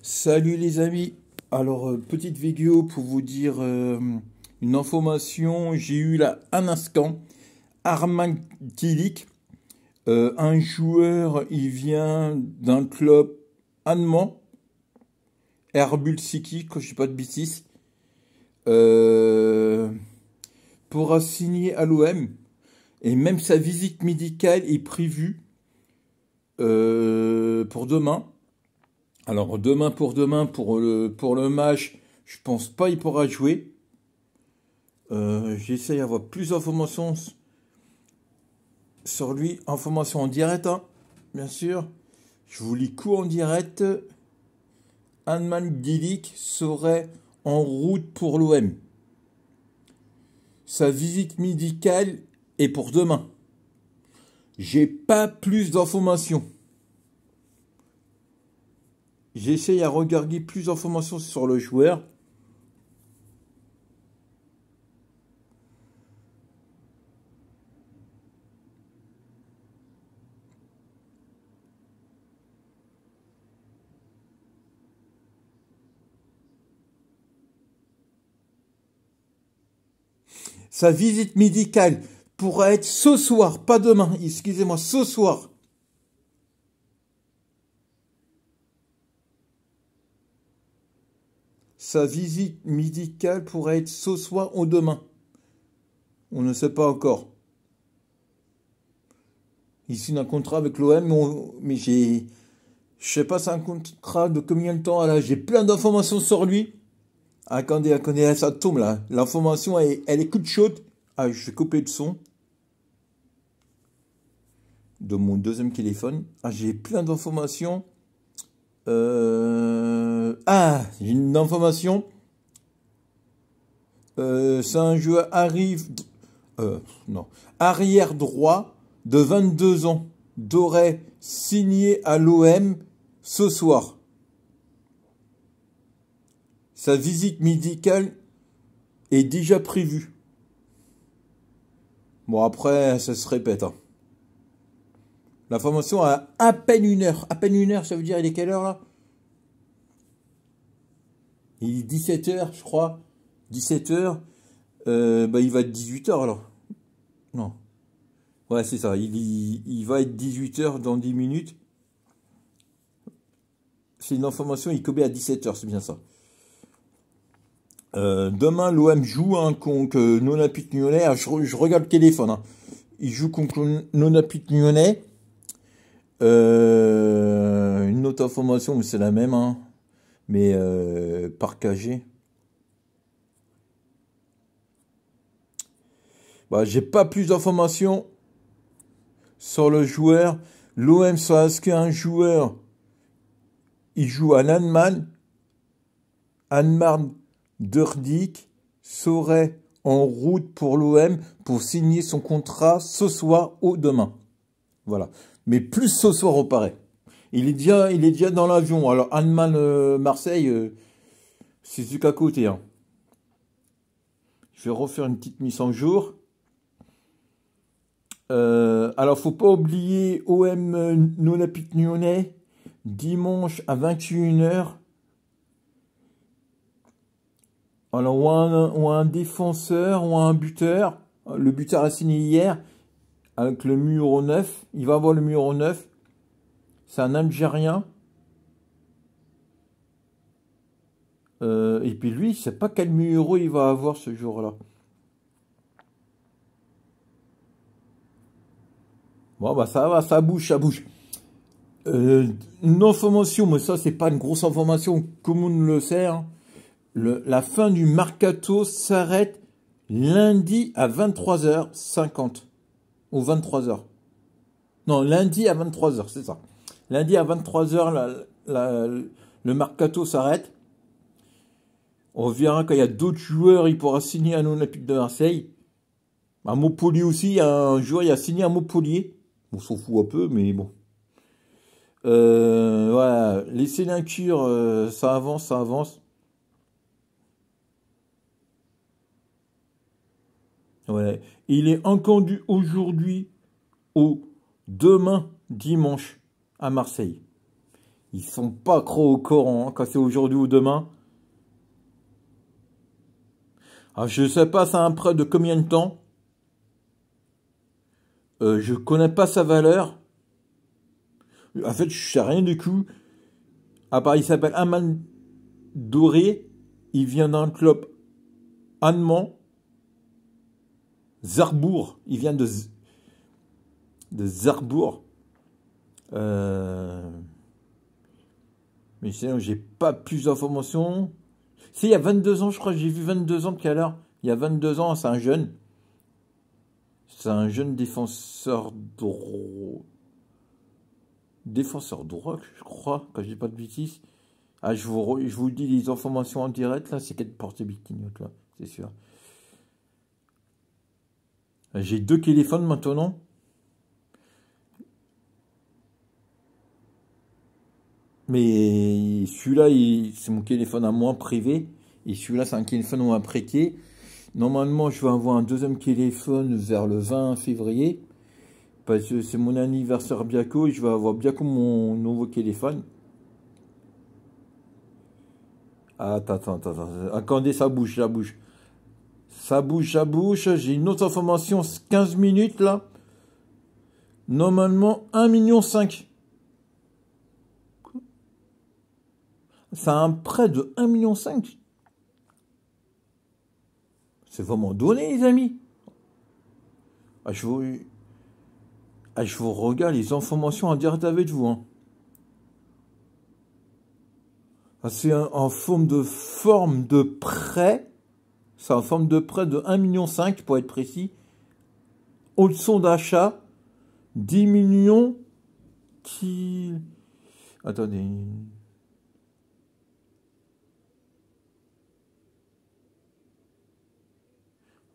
Salut les amis. Alors, petite vidéo pour vous dire une information. J'ai eu là un instant. Arman Tilik, un joueur, il vient d'un club allemand, Herbul City, quand je dis pas de bêtises, euh, pourra signer à l'OM. Et même sa visite médicale est prévue pour demain. Alors demain pour le match, je pense pas il pourra jouer. J'essaie d'avoir plus d'informations sur lui, informations en direct, hein, bien sûr. Je vous lis coup en direct. Arman Dilik serait en route pour l'OM. Sa visite médicale est pour demain. J'ai pas plus d'informations. J'essaie à regarder plus d'informations sur le joueur. Sa visite médicale pourra être ce soir, pas demain, excusez-moi, ce soir. Sa visite médicale pourrait être ce soir ou demain. On ne sait pas encore. Il signe un contrat avec l'OM, mais je sais pas, c'est un contrat de combien de temps là. J'ai plein d'informations sur lui. Attendez, ça tombe là. L'information, elle est toute chaude. Ah, je vais couper le son de mon deuxième téléphone. Ah, j'ai plein d'informations. J'ai une information. C'est un joueur non, arrière droit de 22 ans. Devrait signer à l'OM ce soir. Sa visite médicale est déjà prévue. Bon, après, ça se répète, hein. L'information a à peine une heure. À peine une heure, ça veut dire il est quelle heure là? Il est 17 h, je crois. 17 h. Il va être 18 h alors. Non. Ouais, c'est ça. Il va être 18 h dans 10 minutes. C'est une information, il commit à 17 h, c'est bien ça. Demain, l'OM joue contre l'Olympique Lyonnais. Ah, je regarde le téléphone, hein. Il joue contre l'Olympique Lyonnais. Une autre information, mais c'est la même, hein. Mais par KG. Bah, j'ai pas plus d'informations sur le joueur. L'OM soit inscrit un joueur. Il joue à l'Allemagne. Arman Dilik serait en route pour l'OM pour signer son contrat ce soir ou demain. Voilà. Mais plus ce soir au paraît. Il est déjà dans l'avion. Alors Allemagne Marseille, c'est celui qu'à côté, hein. Je vais refaire une petite mise en jour. Alors faut pas oublier OM Olympique Lyonnais dimanche à 21 h. Alors, ou un défenseur, ou un buteur. Le buteur a signé hier avec le numéro 9. Il va avoir le numéro 9. C'est un Algérien. Et puis lui, je sais pas quel numéro il va avoir ce jour-là. Bon, bah ça va, ça bouge, ça bouge. Une information, mais ça, c'est pas une grosse information, comme on le sait, hein. La fin du mercato s'arrête lundi à 23h50. Ou 23 h. Non, lundi à 23 h, c'est ça. Lundi à 23 h, le mercato s'arrête. On verra quand il y a d'autres joueurs, il pourra signer à l'Olympique de Marseille. À Montpellier aussi, il y a un joueur, il a signé à Montpellier. On s'en fout un peu, mais bon. Voilà, les signatures, ça avance, ça avance. Ouais. Il est entendu aujourd'hui ou demain dimanche à Marseille. Ils sont pas trop au courant hein, quand c'est aujourd'hui ou demain. Alors, je sais pas, c'est un prêt de combien de temps. Je connais pas sa valeur. En fait, je sais rien du tout. À part, il s'appelle Aman Doré. Il vient d'un club allemand. Zarbourg. Il vient de Zarbourg. Mais sinon, j'ai pas plus d'informations. Si, il y a 22 ans, je crois, j'ai vu 22 ans tout à l'heure. Il y a 22 ans, c'est un jeune. C'est un jeune défenseur droit, je crois, quand je dis pas de bêtises. Ah, je vous dis les informations en direct, là, c'est qu'elle porte bikini, là, c'est sûr. J'ai 2 téléphones maintenant. Mais celui-là, c'est mon téléphone à moi privé. Et celui-là, c'est un téléphone à moi prêté. Normalement, je vais avoir un deuxième téléphone vers le 20 février. Parce que c'est mon anniversaire bientôt et je vais avoir bientôt mon nouveau téléphone. Attends. Attendez, ça bouge. Ça bouge. J'ai une autre information, 15 minutes là. Normalement, 1,5 million. C'est un prêt de 1,5 million. C'est vraiment donné, les amis. Je vous regarde les informations en direct avec vous. Hein. C'est en forme de prêt. C'est en forme de prêt de 1,5 million pour être précis. Option d'achat 10 millions qui... Attendez.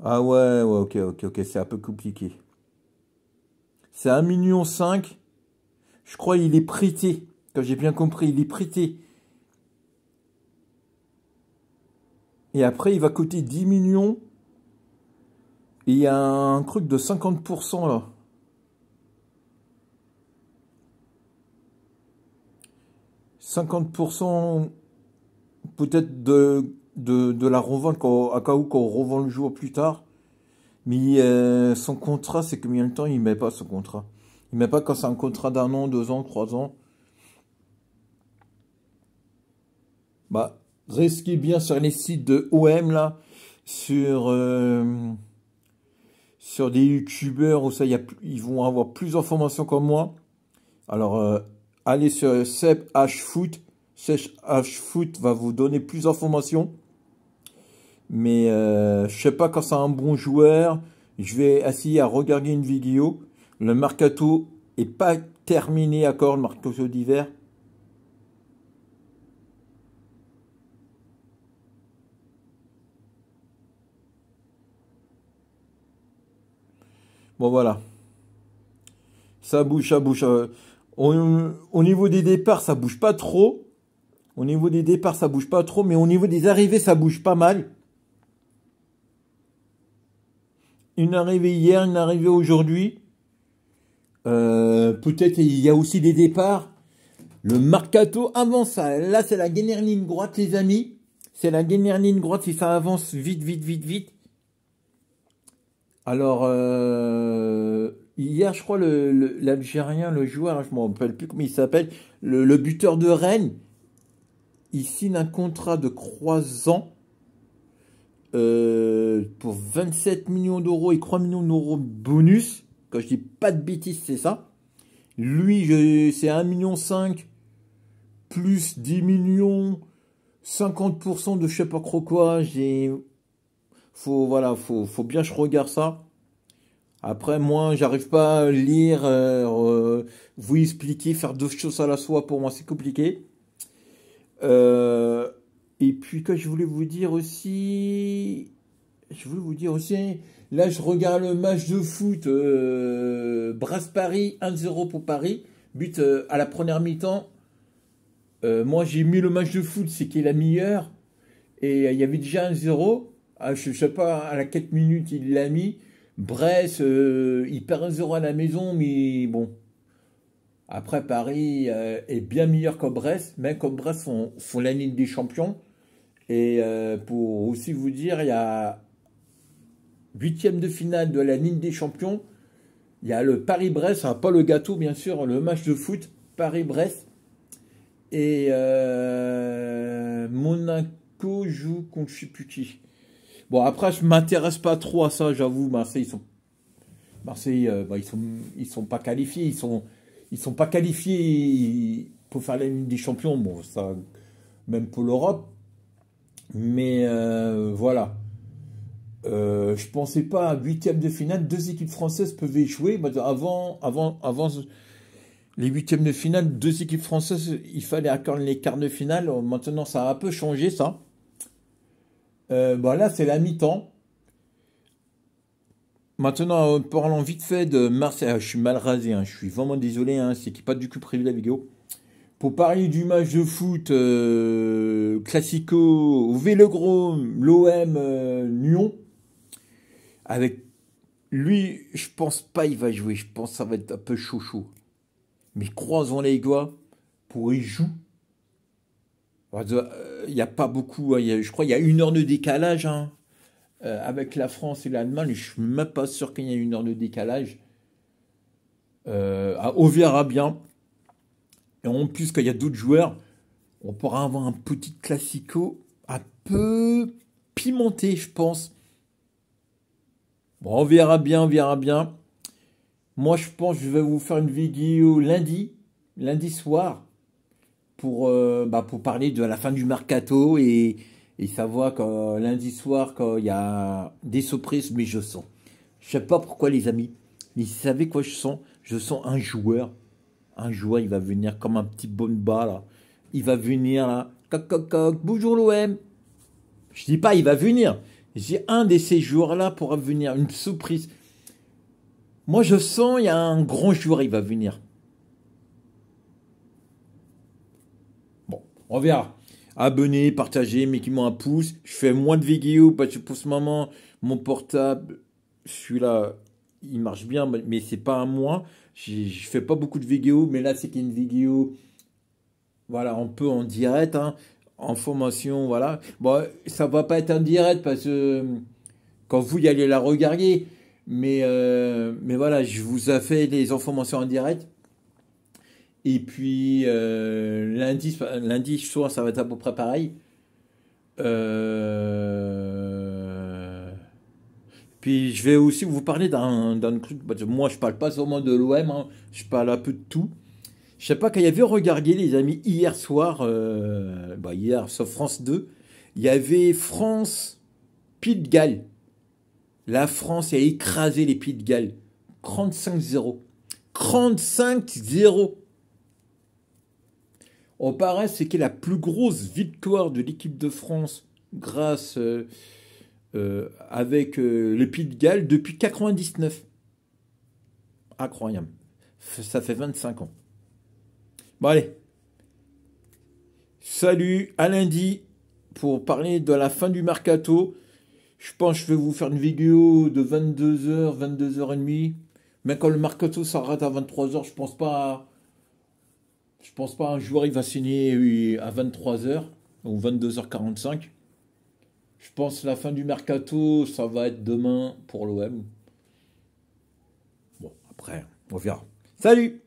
Ah ouais, ok, c'est un peu compliqué. C'est 1,5 million. Je crois qu'il est prêté. Quand j'ai bien compris, il est prêté. Et après, il va coûter 10 millions. Et il y a un truc de 50% là. 50% peut-être de la revente à cas où qu'on revend le jour plus tard. Mais son contrat, c'est combien de temps il met pas son contrat? Il met pas quand c'est un contrat d'1 an, 2 ans, 3 ans. Bah, restez bien sur les sites de OM là, sur des youtubeurs où ça, ils vont avoir plus d'informations comme moi. Alors, allez sur Seb H Foot. Seb H Foot va vous donner plus d'informations. Mais je sais pas quand c'est un bon joueur. Je vais essayer à regarder une vidéo. Le mercato est pas terminé encore, le mercato d'hiver. Bon voilà, ça bouge. Au niveau des départs, ça bouge pas trop. Mais au niveau des arrivées, ça bouge pas mal. Une arrivée hier, une arrivée aujourd'hui. Peut-être il y a aussi des départs. Le mercato avance. Là, c'est la dernière ligne droite, les amis. C'est la dernière ligne droite si ça avance vite. Alors, hier, je crois, l'Algérien, le joueur, je ne me rappelle plus comment il s'appelle, le buteur de Rennes, il signe un contrat de 3 ans pour 27 millions d'euros et 3 millions d'euros de bonus. Quand je dis pas de bêtises, c'est ça. Lui, c'est 1,5 million plus 10 millions, 50% de je sais pas trop quoi. Faut bien que je regarde ça. Après, moi, j'arrive pas à lire, vous expliquer, faire 2 choses à la fois. Pour moi, c'est compliqué. Et puis, que je voulais vous dire aussi... Là, je regarde le match de foot. Brest-Paris, 1-0 pour Paris. But à la première mi-temps. Moi, j'ai mis le match de foot, c'est qui est la meilleure. Et il y avait déjà 1-0. Je sais pas, à la 4 minutes, il l'a mis. Brest, il perd 1-0 à la maison, mais bon. Après, Paris est bien meilleur que Brest, même comme Brest font la Ligue des Champions. Et pour aussi vous dire, il y a huitième de finale de la Ligue des Champions. Il y a le Paris-Brest, pas le gâteau bien sûr, le match de foot Paris-Brest. Et Monaco joue contre je sais plus qui. Bon, après, je m'intéresse pas trop à ça, j'avoue. Marseille, ils sont pas qualifiés. Ils sont pas qualifiés pour faire la Ligue des Champions. Bon, ça, même pour l'Europe. Mais voilà. Je pensais pas à huitième de finale, deux équipes françaises peuvent échouer. Avant les huitièmes de finale, deux équipes françaises, il fallait accorder les quarts de finale. Maintenant, ça a un peu changé, ça. Là, c'est la mi-temps. Maintenant, parlons vite fait de Marseille. Ah, je suis mal rasé, hein. Je suis vraiment désolé, hein. C'est qui pas du tout prévu la vidéo. Pour parler du match de foot classico au Vélodrome, l'OM Lyon, avec lui, je pense pas il va jouer. Je pense que ça va être un peu chaud. Mais croisons les doigts pour y jouer. Il n'y a pas beaucoup, hein. Je crois qu'il y a 1 heure de décalage, hein, avec la France et l'Allemagne. Je suis même pas sûr qu'il y ait 1 heure de décalage. On verra bien. Et en plus, quand il y a d'autres joueurs, on pourra avoir un petit classico un peu pimenté, je pense. Bon, on verra bien. Moi, je pense que je vais vous faire une vidéo lundi soir, pour parler de la fin du mercato et savoir que lundi soir, quand il y a des surprises, mais je sens. Je sais pas pourquoi, les amis, mais vous savez quoi je sens? Je sens un joueur. Un joueur, il va venir comme un petit Bonba, là. Il va venir, là. Coq, bonjour l'OM. Je dis pas, il va venir. J'ai un de ces joueurs-là pour venir. Une surprise. Moi, je sens, il y a un grand joueur, il va venir. Bon, on verra. Abonnez, partagez, mettez-moi un pouce. Je fais moins de vidéos parce que pour ce moment, mon portable, celui-là, il marche bien, mais c'est pas à moi. Je fais pas beaucoup de vidéos, mais là, c'est une vidéo, voilà, un peu en direct, hein, en formation, voilà. Bon, ça va pas être en direct parce que quand vous y allez la regarder, mais voilà, je vous ai fait les informations en direct. Et puis lundi soir, ça va être à peu près pareil. Euh, Puis je vais aussi vous parler d'un truc. Parce que moi, je parle pas seulement de l'OM, hein, je parle un peu de tout. Je sais pas, quand il y avait regardé, les amis, hier soir, hier sur France 2, il y avait France-Pays de Galles. La France a écrasé les Pays de Galles. 35-0. 35-0. Au paraît, c'est la plus grosse victoire de l'équipe de France grâce avec les Pays de Galles depuis 99. Incroyable. Ça fait 25 ans. Bon allez. Salut, à lundi pour parler de la fin du mercato. Je pense que je vais vous faire une vidéo de 22h, 22h30. Mais quand le mercato s'arrête à 23h, je pense pas un joueur il va signer à 23h ou 22h45. Je pense que la fin du mercato, ça va être demain pour l'OM. Bon, après, on verra. Salut!